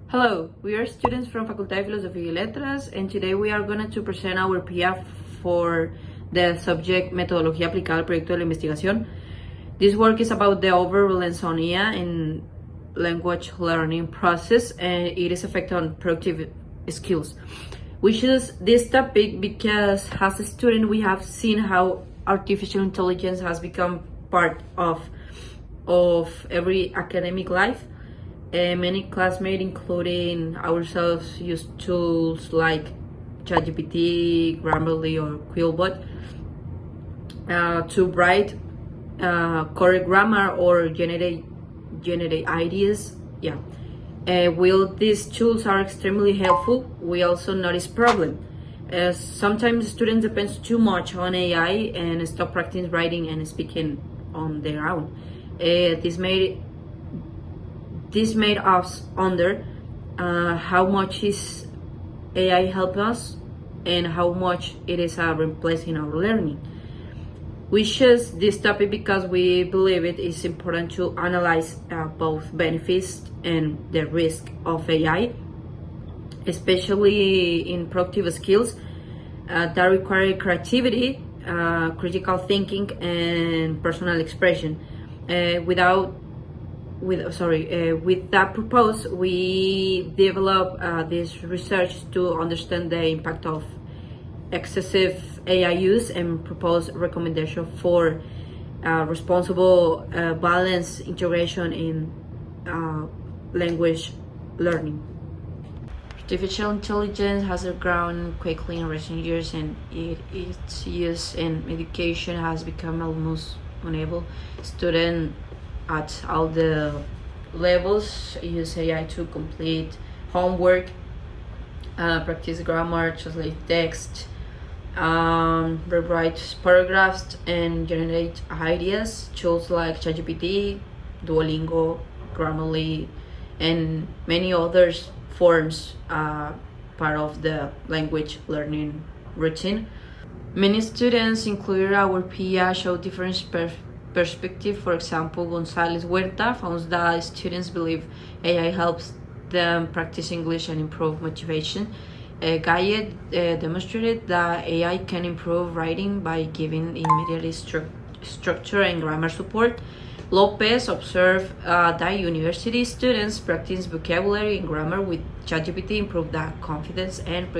Hello, we are students from Facultad de Filosofía y Letras, and today we are going to present our PF for the subject Metodología aplicada al proyecto de la investigación. This work is about the overreliance on IA in language learning process, and it is effect on productive skills. We choose this topic because as a student we have seen how artificial intelligence has become part of every academic life. Many classmates, including ourselves, use tools like ChatGPT, Grammarly, or Quillbot to write correct grammar or generate ideas. Yeah. While these tools are extremely helpful, we also notice problem. Sometimes students depend too much on AI and stop practicing writing and speaking on their own. This made us wonder how much is AI help us and how much it is replacing our learning. We choose this topic because we believe it is important to analyze both benefits and the risk of AI, especially in productive skills that require creativity, critical thinking, and personal expression. With that purpose, we develop this research to understand the impact of excessive AI use and propose recommendation for responsible, balanced integration in language learning. Artificial intelligence has grown quickly in recent years, and its use in education has become almost unable. Students at all the levels use AI to complete homework, practice grammar, translate text, rewrite paragraphs, and generate ideas. Tools like ChatGPT, Duolingo, Grammarly, and many others forms part of the language learning routine. Many students, including our PIA, show different perspective. For example, González Huerta found that students believe AI helps them practice English and improve motivation. Gaye demonstrated that AI can improve writing by giving immediate structure and grammar support. Lopez observed that university students practice vocabulary and grammar with ChatGPT improve that confidence and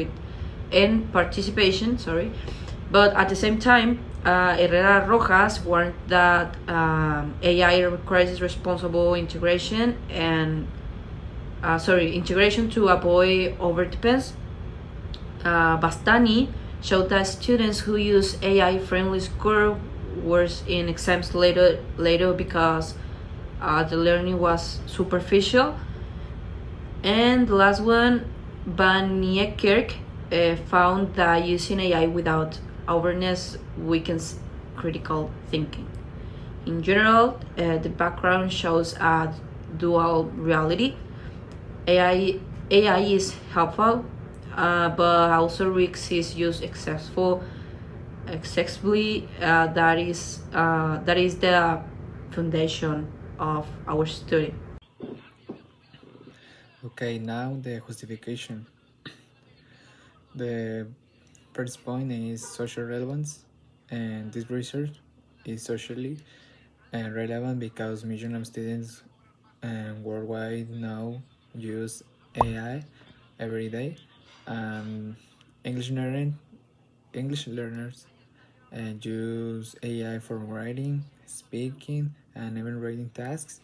participation. But at the same time, Herrera Rojas warned that AI requires responsible integration and integration to avoid overdependence. Bastani showed that students who use AI-friendly score worse in exams later because the learning was superficial. And the last one, Van Niekerk found that using AI without awareness weakens critical thinking. In general, the background shows a dual reality. AI is helpful, but also risks is used excessively. That is the foundation of our study. Okay, now the justification. The first point is social relevance, and this research is socially relevant because millions of students worldwide now use AI every day. Um, English English learners use AI for writing, speaking, and even writing tasks.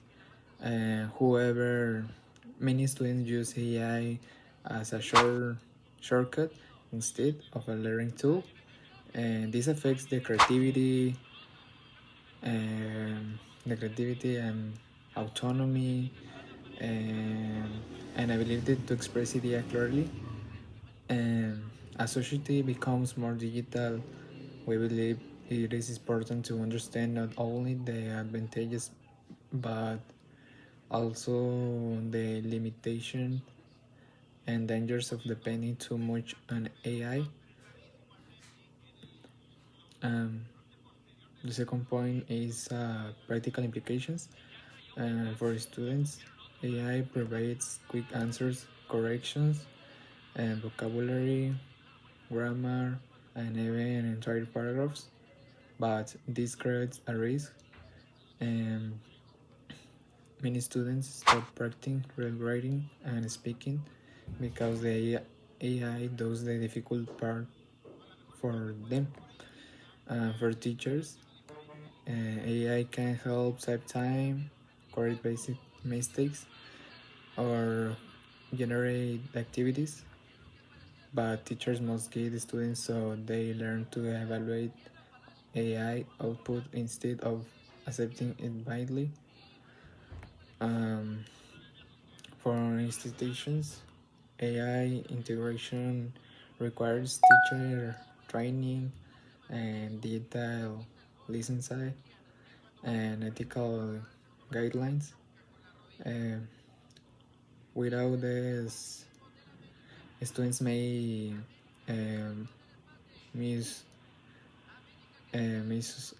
However, many students use AI as a shortcut instead of a learning tool, and this affects the creativity and autonomy and ability to express idea clearly. And as society becomes more digital, we believe it is important to understand not only the advantages but also the limitation and dangers of depending too much on AI. Um, the second point is practical implications for students. AI provides quick answers, corrections, and vocabulary, grammar, and even entire paragraphs. But this creates a risk, and many students stop practicing real writing and speaking because the AI does the difficult part for them. For teachers, AI can help save time, correct basic mistakes, or generate activities, but teachers must guide the students so they learn to evaluate AI output instead of accepting it blindly. Um, for institutions, AI integration requires teacher training and digital literacy and ethical guidelines. Uh, Without this, students may um, mis misuse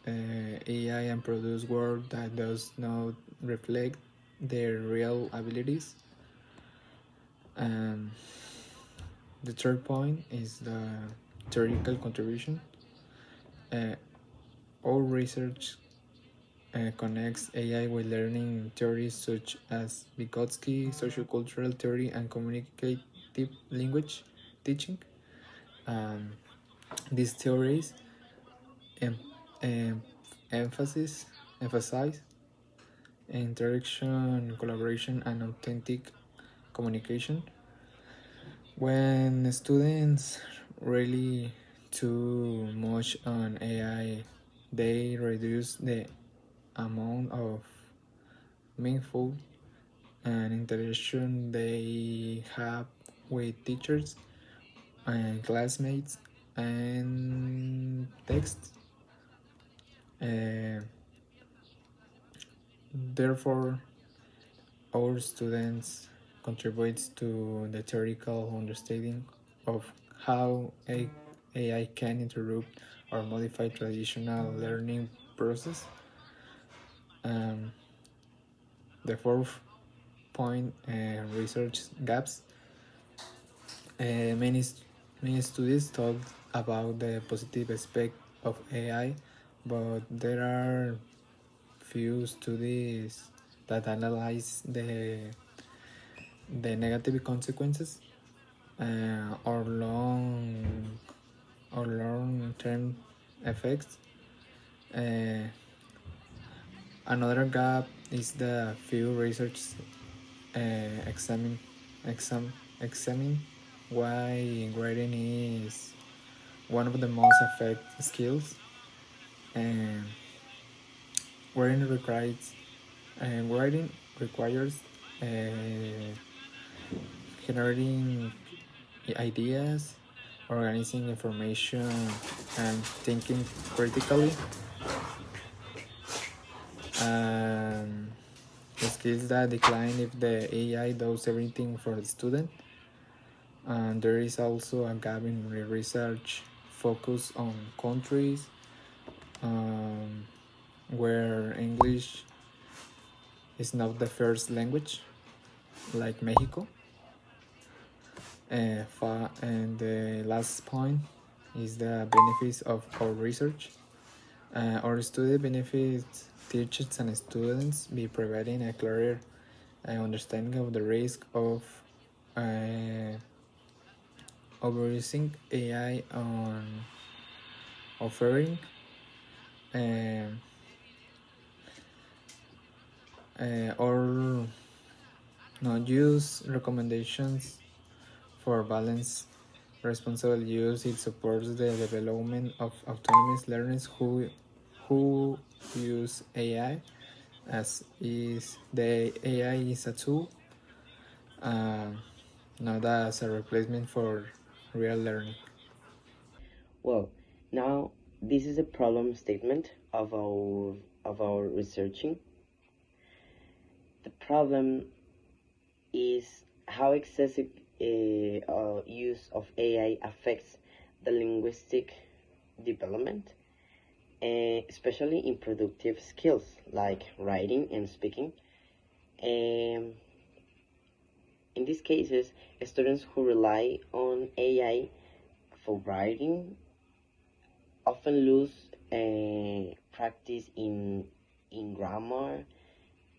AI and produce work that does not reflect their real abilities. Um, the third point is the theoretical contribution. Uh, all research connects AI with learning theories such as Vygotsky, sociocultural theory, and communicative language teaching. Um, these theories em- em- emphasis emphasize interaction, collaboration, and authentic communication. When students really too much on AI, they reduce the amount of meaningful and interaction they have with teachers and classmates and texts. Uh, Therefore, our students contributes to the theoretical understanding of how AI can interrupt or modify traditional learning process. Um, the fourth point, research gaps. Uh, many many studies talk about the positive aspect of AI, but there are few studies that analyze the negative consequences or long term effects. Uh, Another gap is the few research examine examine why grading is one of the most affected skills, and grading requires grading requires uh, generating ideas, organizing information, and thinking critically. Um, Skills that decline if the AI does everything for the student. And there is also a gap in research focus on countries um, where English is not the first language, like Mexico. And the last point is the benefits of our research. Our study benefits teachers and students by providing a clearer understanding of the risk of uh, overusing AI on offering um, or not use recommendations for balanced responsible use. It supports the development of autonomous learners who use AI as is the AI is a tool, uh, not as a replacement for real learning. Well, now this is a problem statement of our researching. The problem is how excessive use of AI affects the linguistic development, especially in productive skills like writing and speaking. Um, In these cases, students who rely on AI for writing often lose practice in grammar,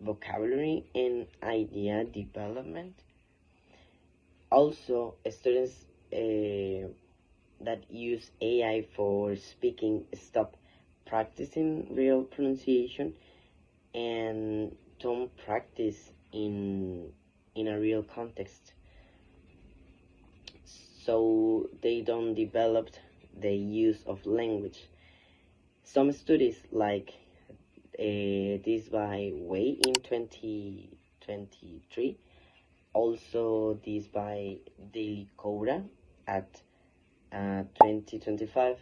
vocabulary, and idea development. Also, students that use AI for speaking stop practicing real pronunciation and don't practice in a real context. So they don't develop the use of language. Some studies like this by Wei in 2023, also this by Daily Coda at 2025,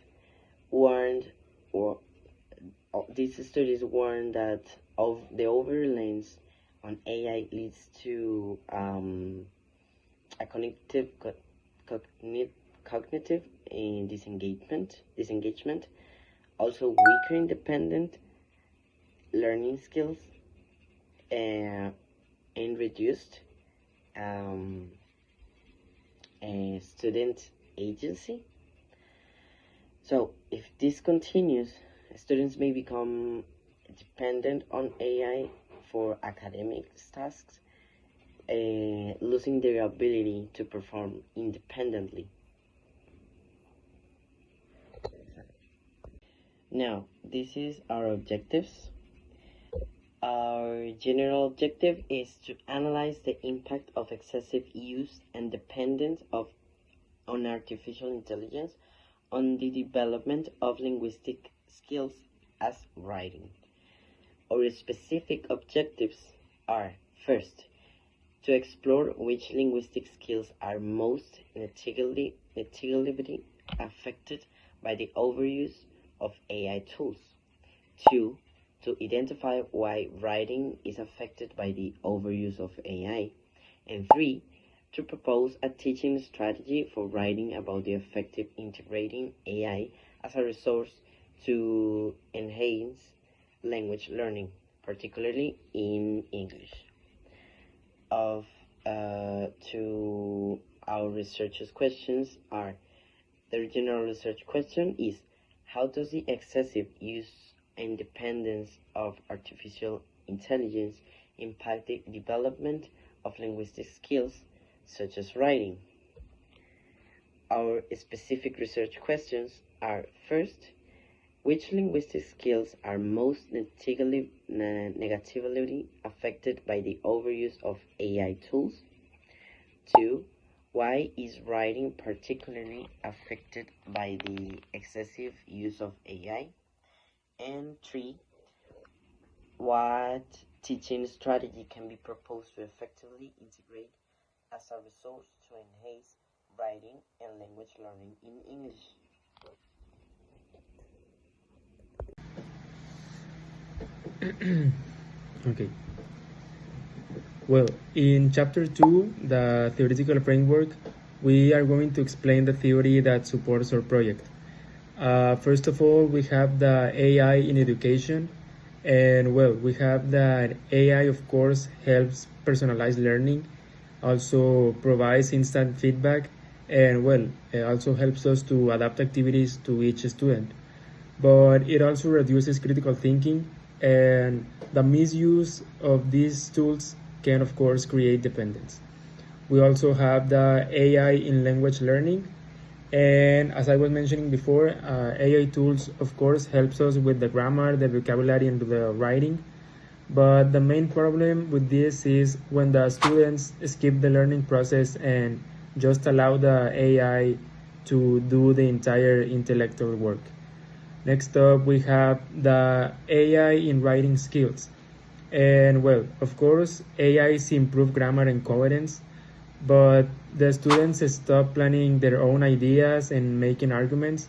warned, or these studies warn that of the overreliance on AI leads to a cognitive disengagement, also weaker independent learning skills, and reduced student agency. So if this continues, students may become dependent on AI for academic tasks, losing their ability to perform independently. Now, this is our objectives. Our general objective is to analyze the impact of excessive use and dependence on artificial intelligence on the development of linguistic skills as writing. Our specific objectives are, first, to explore which linguistic skills are most negatively affected by the overuse of AI tools. 2, to identify why writing is affected by the overuse of AI. And 3, to propose a teaching strategy for writing about the effective integrating AI as a resource to enhance language learning, particularly in English. To our researchers' questions are, the general research question is, how does the excessive use and dependence of artificial intelligence impact the development of linguistic skills such as writing? Our specific research questions are, first, which linguistic skills are most negatively affected by the overuse of AI tools? 2, why is writing particularly affected by the excessive use of AI? And 3, what teaching strategy can be proposed to effectively integrate as a resource to enhance writing and language learning in English? Okay. Well, in chapter 2, the theoretical framework, we are going to explain the theory that supports our project. First of all, we have the AI in education, and well, we have that AI, of course, helps personalized learning, also provides instant feedback, and well, it also helps us to adapt activities to each student. But it also reduces critical thinking, and the misuse of these tools can, of course, create dependence. We also have the AI in language learning, and as I was mentioning before, AI tools, of course, helps us with the grammar, the vocabulary, and the writing. But the main problem with this is when the students skip the learning process and just allow the AI to do the entire intellectual work. Next up, we have the AI in writing skills. And well, of course, AIs improve grammar and coherence, but the students stop planning their own ideas and making arguments.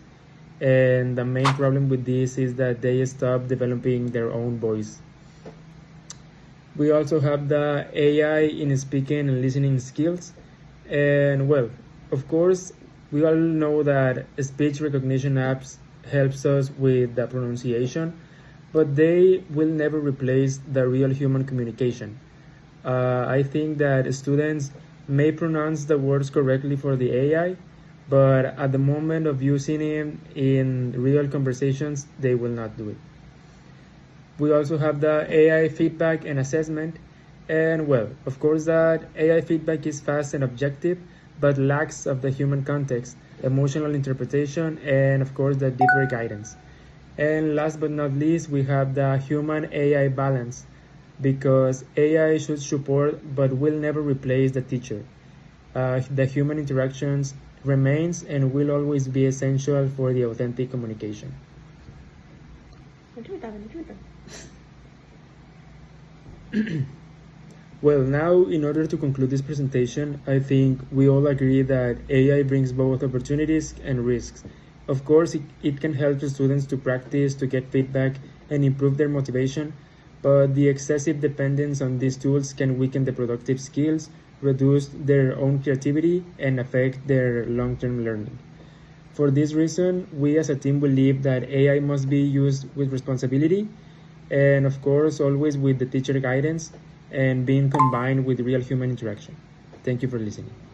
And the main problem with this is that they stop developing their own voice. We also have the AI in speaking and listening skills. And well, of course, we all know that speech recognition apps helps us with the pronunciation, but they will never replace the real human communication. I think that students may pronounce the words correctly for the AI, but at the moment of using it in real conversations, they will not do it. We also have the AI feedback and assessment. And well, of course, that AI feedback is fast and objective, but lacks of the human context, emotional interpretation, and of course, the deeper guidance. And last but not least, we have the human AI balance, because AI should support but will never replace the teacher. The human interactions remains and will always be essential for the authentic communication. Well, now, in order to conclude this presentation, I think we all agree that AI brings both opportunities and risks. Of course, it can help the students to practice, to get feedback, and improve their motivation, but the excessive dependence on these tools can weaken the productive skills, reduce their own creativity, and affect their long term learning. For this reason, we as a team believe that AI must be used with responsibility and, of course, always with the teacher guidance and being combined with real human interaction. Thank you for listening.